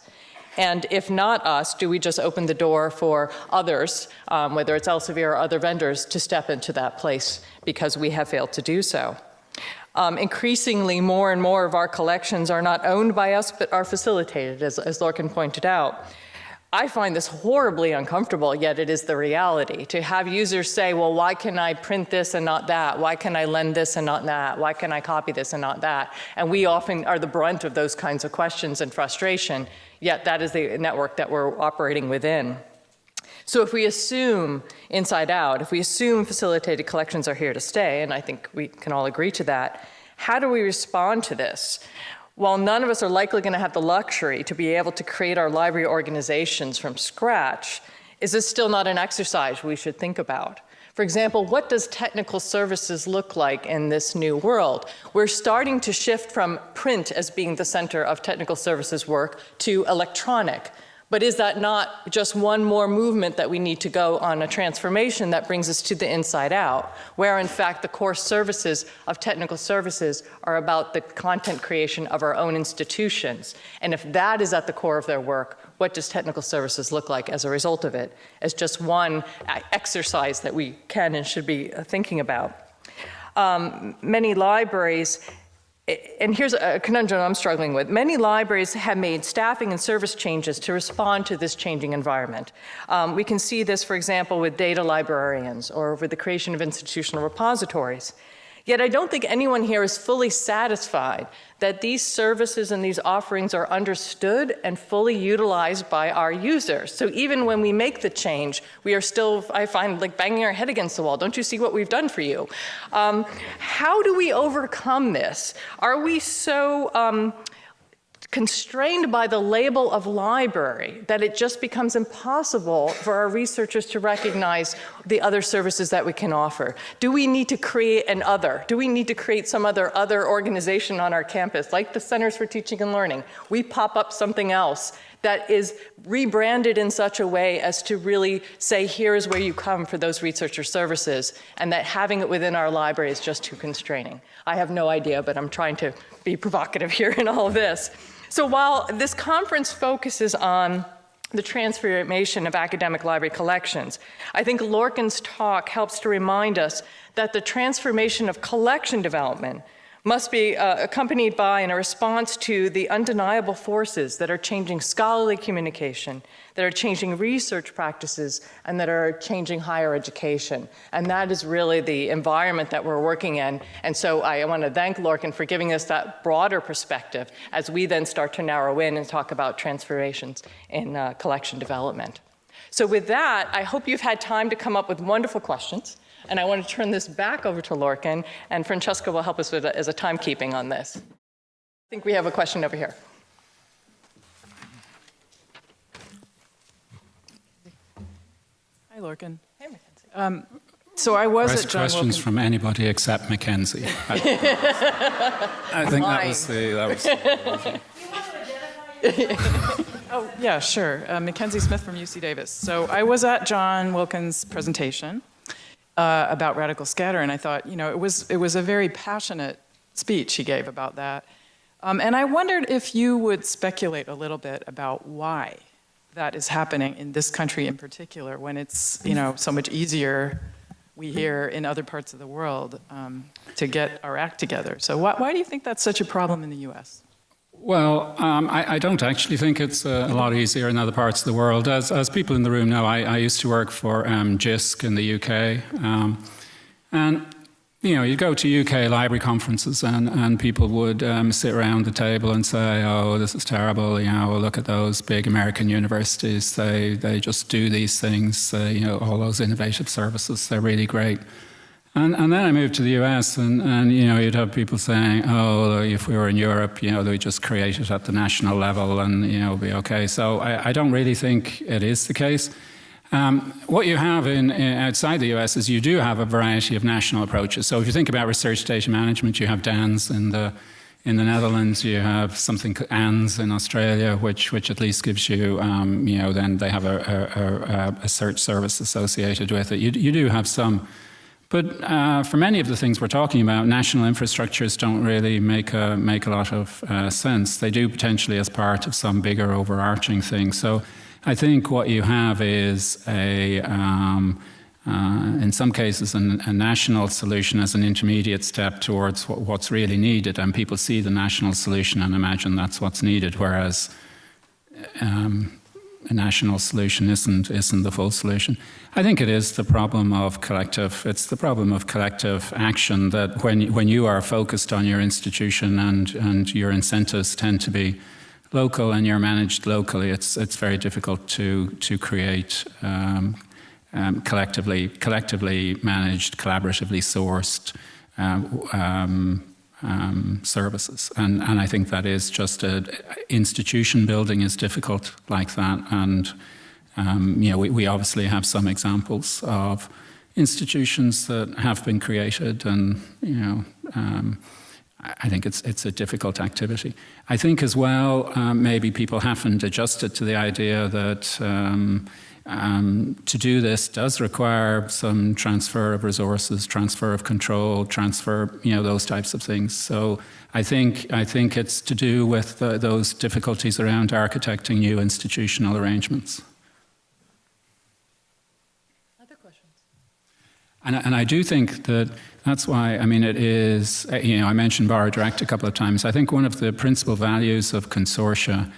And if not us, do we just open the door for others, whether it's Elsevier or other vendors, to step into that place because we have failed to do so? Increasingly, more and more of our collections are not owned by us, but are facilitated, as Lorcan pointed out. I find this horribly uncomfortable, yet it is the reality. To have users say, well, why can I print this and not that? Why can I lend this and not that? Why can I copy this and not that? And we often are the brunt of those kinds of questions and frustration, yet that is the network that we're operating within. So if we assume inside out, if we assume facilitated collections are here to stay, and I think we can all agree to that, how do we respond to this? While none of us are likely going to have the luxury to be able to create our library organizations from scratch, is this still not an exercise we should think about? For example, what does technical services look like in this new world? We're starting to shift from print as being the center of technical services work to electronic. But is that not just one more movement that we need to go on a transformation that brings us to the inside out, where in fact the core services of technical services are about the content creation of our own institutions? And if that is at the core of their work, what does technical services look like as a result of it? As just one exercise that we can and should be thinking about. Many libraries, and here's a conundrum I'm struggling with. Many libraries have made staffing and service changes to respond to this changing environment. We can see this, for example, with data librarians or with the creation of institutional repositories. Yet I don't think anyone here is fully satisfied that these services and these offerings are understood and fully utilized by our users. So even when we make the change, we are still, I find, like banging our head against the wall. Don't you see what we've done for you? How do we overcome this? Are we so constrained by the label of library that it just becomes impossible for our researchers to recognize the other services that we can offer? Do we need to create an other? Do we need to create some other organization on our campus, like the Centers for Teaching and Learning? We pop up something else that is rebranded in such a way as to really say, here is where you come for those researcher services, and that having it within our library is just too constraining. I have no idea, but I'm trying to be provocative here in all of this. So while this conference focuses on the transformation of academic library collections, I think Lorcan's talk helps to remind us that the transformation of collection development must be accompanied by and a response to the undeniable forces that are changing scholarly communication, that are changing research practices, and that are changing higher education. And that is really the environment that we're working in. And so I want to thank Lorcan for giving us that broader perspective as we then start to narrow in and talk about transformations in collection development. So with that, I hope you've had time to come up with wonderful questions. And I want to turn this back over to Lorcan, and Francesca will help us with as a timekeeping on this. I think we have a question over here. Hi, Lorcan. Hey, Mackenzie. So I was at John Questions Wilkins. from anybody except Mackenzie. I think that was the Oh, yeah, sure. Mackenzie Smith from UC Davis. So I was at John Wilkins' presentation about radical scatter, and I thought, you know, it was a very passionate speech he gave about that. And I wondered if you would speculate a little bit about why that is happening in this country in particular, when it's, you know, so much easier, we hear, in other parts of the world to get our act together. So why do you think that's such a problem in the U.S.? Well, I don't actually think it's a lot easier in other parts of the world. As people in the room know, I used to work for JISC in the UK. And, you know, you go to UK library conferences and people would sit around the table and say, oh, this is terrible, you know, look at those big American universities. They just do these things, you know, all those innovative services, they're really great. And then I moved to the US and, you know, you'd have people saying, oh, if we were in Europe, you know, they would just create it at the national level and, you know, be okay. So I don't really think it is the case. What you have outside the US is you do have a variety of national approaches. So if you think about research data management, you have DANS in the Netherlands, you have something ANS in Australia, which at least gives you, you know, then they have a search service associated with it. You do have some. But for many of the things we're talking about, national infrastructures don't really make a lot of sense. They do potentially as part of some bigger overarching thing. So I think what you have is in some cases, a national solution as an intermediate step towards what's really needed, and people see the national solution and imagine that's what's needed, whereas a national solution isn't the full solution. I think it is the problem of it's the problem of collective action, that when you are focused on your institution and your incentives tend to be local and you're managed locally, it's very difficult to create collectively managed, collaboratively sourced services. And I think that is just institution building is difficult like that. And you know, we obviously have some examples of institutions that have been created, and you know, I think it's a difficult activity. I think as well, maybe people haven't adjusted to the idea that to do this does require some transfer of resources, transfer of control, you know, those types of things. So I think it's to do with those difficulties around architecting new institutional arrangements. Other questions? And I do think that's why, I mean, it is, you know, I mentioned Borrow Direct a couple of times. I think one of the principal values of consortia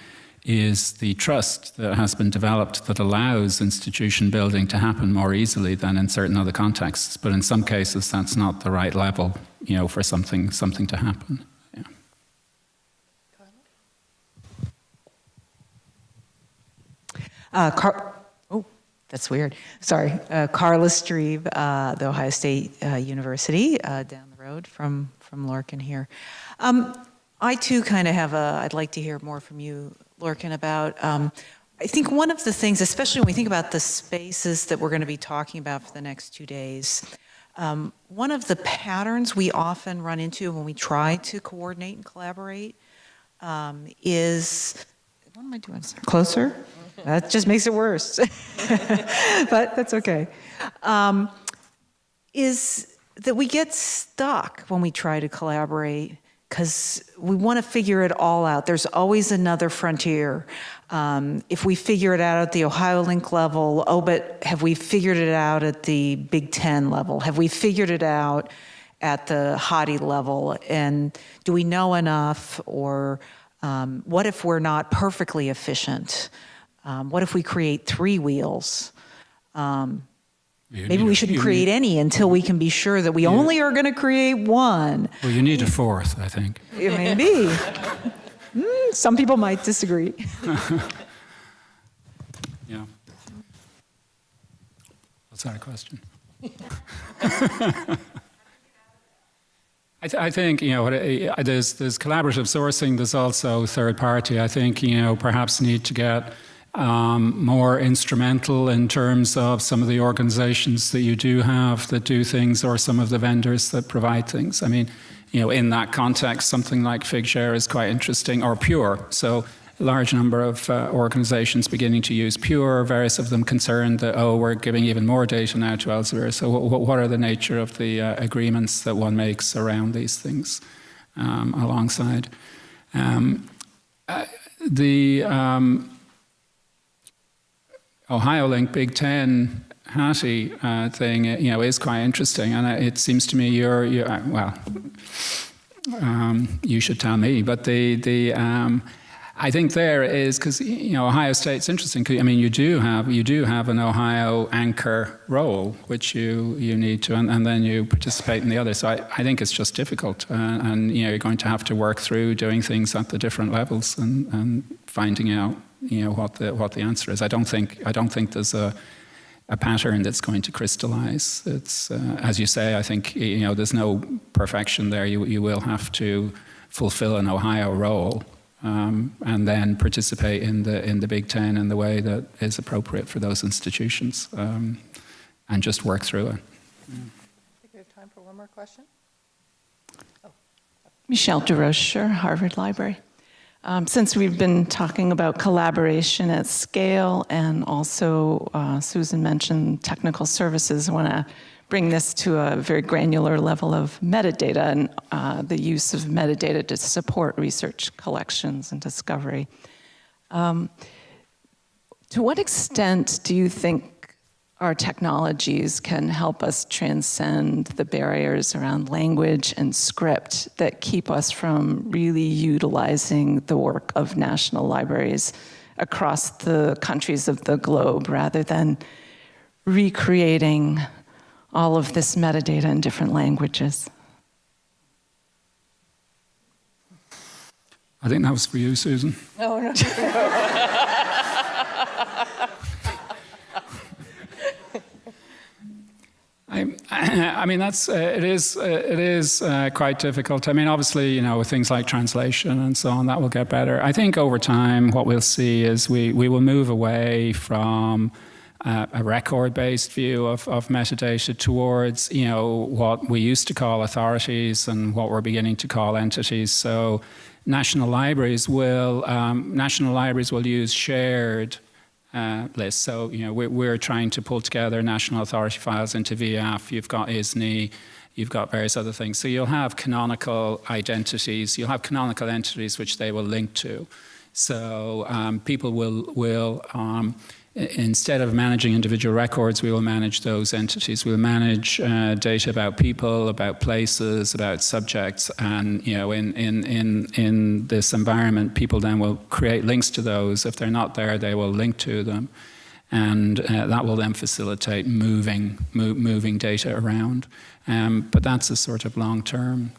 is the trust that has been developed that allows institution building to happen more easily than in certain other contexts. But in some cases, that's not the right level, you know, for something to happen. Yeah. Oh, that's weird. Sorry. Carla Strebe, the Ohio State University, down the road from Lorcan here. I too kind of have I'd like to hear more from you, Lorcan, about, I think one of the things, especially when we think about the spaces that we're going to be talking about for the next 2 days, one of the patterns we often run into when we try to coordinate and collaborate is, what am I doing? Closer? That just makes it worse. But that's okay. Is that we get stuck when we try to collaborate because we want to figure it all out. There's always another frontier. If we figure it out at the Ohio Link level, oh, but have we figured it out at the Big Ten level? Have we figured it out at the HOTI level? And do we know enough? Or what if we're not perfectly efficient? What if we create 3 wheels? Maybe we shouldn't create any until we can be sure that we only are going to create one. Well, you need a 4th, I think. It may be. Some people might disagree. Yeah. What's that a question? I think, there's collaborative sourcing, there's also third party. I think, perhaps need to get more instrumental in terms of some of the organizations that you do have that do things, or some of the vendors that provide things. I mean, in that context, something like Figshare is quite interesting, or Pure. So a large number of organizations beginning to use Pure, various of them concerned that, we're giving even more data now to Elsevier. So what are the nature of the agreements that one makes around these things alongside? The Ohio Link Big Ten Hattie thing, is quite interesting, and it seems to me you should tell me, but I think there is, because Ohio State's interesting. I mean, you do have an Ohio anchor role, which you need to, and then you participate in the other. So I think it's just difficult, and you're going to have to work through doing things at the different levels and finding out what the answer is. I don't think there's a pattern that's going to crystallize. It's as you say. I think there's no perfection there. You will have to fulfill an Ohio role. And then participate in the Big Ten in the way that is appropriate for those institutions, and just work through it. I think we have time for one more question. Michelle DeRocher, Harvard Library. Since we've been talking about collaboration at scale, and also Susan mentioned technical services, I want to bring this to a very granular level of metadata and the use of metadata to support research collections and discovery. To what extent do you think our technologies can help us transcend the barriers around language and script that keep us from really utilizing the work of national libraries across the countries of the globe, rather than recreating all of this metadata in different languages? I think that was for you, Susan. No. I mean, it is quite difficult. I mean, obviously, with things like translation and so on, that will get better. I think over time, what we'll see is we will move away from a record-based view of metadata towards, what we used to call authorities and what we're beginning to call entities. So national libraries will use shared lists. So we're trying to pull together national authority files into VF. You've got ISNI. You've got various other things. So you'll have canonical identities. You'll have canonical entities which they will link to. So people will instead of managing individual records, we will manage those entities. We'll manage data about people, about places, about subjects, and in this environment, people then will create links to those. If they're not there, they will link to them, and that will then facilitate moving data around. But that's a sort of long-term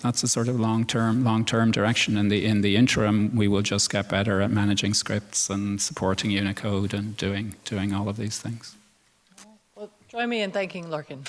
direction. In the interim, we will just get better at managing scripts and supporting Unicode and doing all of these things. Well, join me in thanking Lorcan.